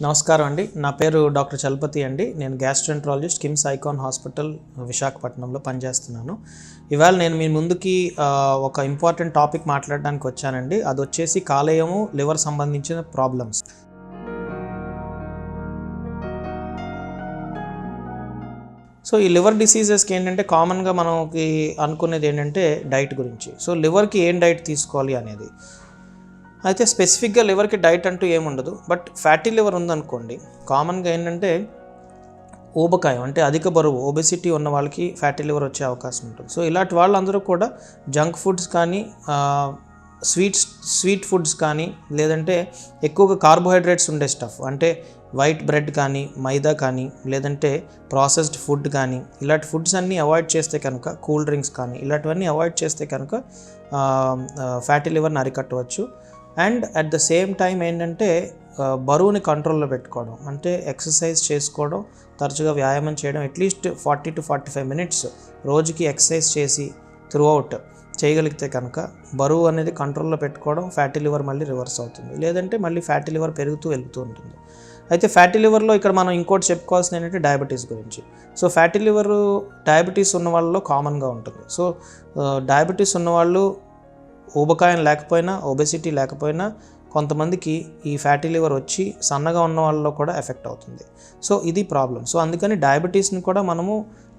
నమస్కారం అండి. నా పేరు డాక్టర్ చలపతి అండి. నేను గ్యాస్ట్రోఎంట్రాలజిస్ట్ కిమ్స్ ఐకాన్ హాస్పిటల్ విశాఖపట్నంలో పనిచేస్తున్నాను. ఇవాళ నేను మీ ముందుకి ఒక ఇంపార్టెంట్ టాపిక్ మాట్లాడడానికి వచ్చానండి. అది వచ్చేసి కాలేయము, లివర్ సంబంధించిన ప్రాబ్లమ్స్. సో ఈ లివర్ డిసీజెస్కి ఏంటంటే కామన్గా మనకి అనుకునేది ఏంటంటే డైట్ గురించి. సో లివర్కి ఏం డైట్ తీసుకోవాలి అనేది. అయితే స్పెసిఫిక్గా లివర్కి డైట్ అంటూ ఏముండదు. బట్ ఫ్యాటీ లివర్ ఉందనుకోండి, కామన్గా ఏంటంటే ఊబకాయం అంటే అధిక బరువు ఒబెసిటీ ఉన్న వాళ్ళకి ఫ్యాటీ లివర్ వచ్చే అవకాశం ఉంటుంది. సో ఇలాంటి వాళ్ళందరూ కూడా జంక్ ఫుడ్స్ కానీ స్వీట్ ఫుడ్స్ కానీ లేదంటే ఎక్కువగా కార్బోహైడ్రేట్స్ ఉండే స్టఫ్ అంటే వైట్ బ్రెడ్ కానీ మైదా కానీ లేదంటే ప్రాసెస్డ్ ఫుడ్ కానీ ఇలాంటి ఫుడ్స్ అన్నీ అవాయిడ్ చేస్తే కనుక, కూల్ డ్రింక్స్ కానీ ఇలాంటివన్నీ అవాయిడ్ చేస్తే కనుక ఫ్యాటీ లివర్ని అరికట్టవచ్చు. And at the same time ఏంటంటే బరువుని కంట్రోల్లో పెట్టుకోవడం అంటే ఎక్సర్సైజ్ చేసుకోవడం, తరచుగా వ్యాయామం చేయడం, అట్లీస్ట్ 40 to 45 minutes రోజుకి ఎక్సర్సైజ్ చేసి త్రూఅవుట్ చేయగలిగితే కనుక బరువు అనేది కంట్రోల్లో పెట్టుకోవడం, ఫ్యాటీ లివర్ మళ్ళీ రివర్స్ అవుతుంది. లేదంటే మళ్ళీ ఫ్యాటీ లివర్ పెరుగుతూ వెళ్తూ ఉంటుంది. అయితే ఫ్యాటీ లివర్లో ఇక్కడ మనం ఇంకోటి చెప్పుకోవాల్సింది ఏంటంటే డయాబెటీస్ గురించి. సో ఫ్యాటీ లివర్ డయాబెటీస్ ఉన్న వాళ్ళలో కామన్గా ఉంటుంది. సో డయాబెటీస్ ఉన్నవాళ్ళు ఊబకాయం లేకపోయినా, ఒబెసిటీ లేకపోయినా కొంతమందికి ఈ ఫ్యాటీ లివర్ వచ్చి సన్నగా ఉన్న వాళ్ళలో కూడా ఎఫెక్ట్ అవుతుంది. సో ఇది ప్రాబ్లం. సో అందుకని డయాబెటీస్ని కూడా మనము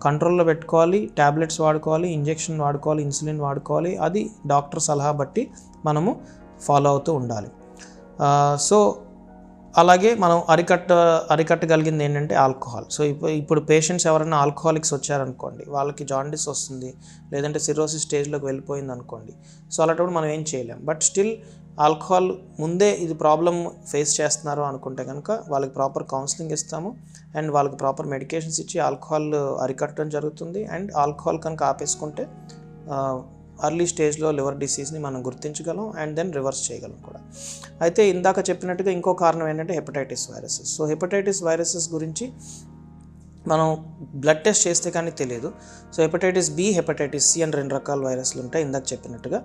కంట్రోల్లో పెట్టుకోవాలి, ట్యాబ్లెట్స్ వాడుకోవాలి, ఇంజెక్షన్ వాడుకోవాలి, ఇన్సులిన్ వాడుకోవాలి. అది డాక్టర్ సలహా బట్టి మనము ఫాలో అవుతూ ఉండాలి. సో అలాగే మనం అరికట్టగలిగింది ఏంటంటే ఆల్కహాల్. సో ఇప్పుడు పేషెంట్స్ ఎవరైనా ఆల్కహాలిక్స్ వచ్చారనుకోండి, వాళ్ళకి జాండిస్ వస్తుంది లేదంటే సిరోసిస్ స్టేజ్లోకి వెళ్ళిపోయింది అనుకోండి. సో అలాంటప్పుడు మనం ఏం చేయలేం. బట్ స్టిల్ ఆల్కహాల్ ముందే ఇది ప్రాబ్లం ఫేస్ చేస్తున్నారు అనుకుంటే కనుక వాళ్ళకి ప్రాపర్ కౌన్సిలింగ్ ఇస్తాము అండ్ వాళ్ళకి ప్రాపర్ మెడికేషన్స్ ఇచ్చి ఆల్కహాల్ అరికట్టడం జరుగుతుంది. అండ్ ఆల్కహాల్ కనుక ఆపేసుకుంటే అర్లీ స్టేజ్లో లివర్ డిసీజ్ని మనం గుర్తించగలం అండ్ దెన్ రివర్స్ చేయగలం కూడా. అయితే ఇందాక చెప్పినట్టుగా ఇంకో కారణం ఏంటంటే hepatitis viruses. So hepatitis viruses గురించి మనం బ్లడ్ టెస్ట్ చేస్తే కానీ తెలియదు. So hepatitis B, hepatitis C అని 2 రకాల వైరస్లు ఉంటాయి ఇందాక చెప్పినట్టుగా.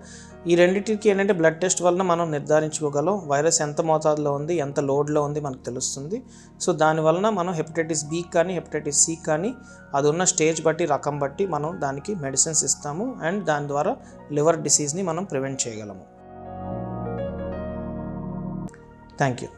ఈ రెండింటికి ఏంటంటే బ్లడ్ టెస్ట్ వలన మనం నిర్ధారించుకోగలం వైరస్ ఎంత మోతాదులో ఉంది, ఎంత లోడ్లో ఉంది మనకు తెలుస్తుంది. సో దానివలన మనం హెపటైటిస్ బి కానీ హెపటైటిస్ సి కానీ అది ఉన్న స్టేజ్ బట్టి, రకం బట్టి మనం దానికి మెడిసిన్స్ ఇస్తాము అండ్ దాని ద్వారా లివర్ డిసీజ్ని మనం ప్రివెంట్ చేయగలము. Thank you.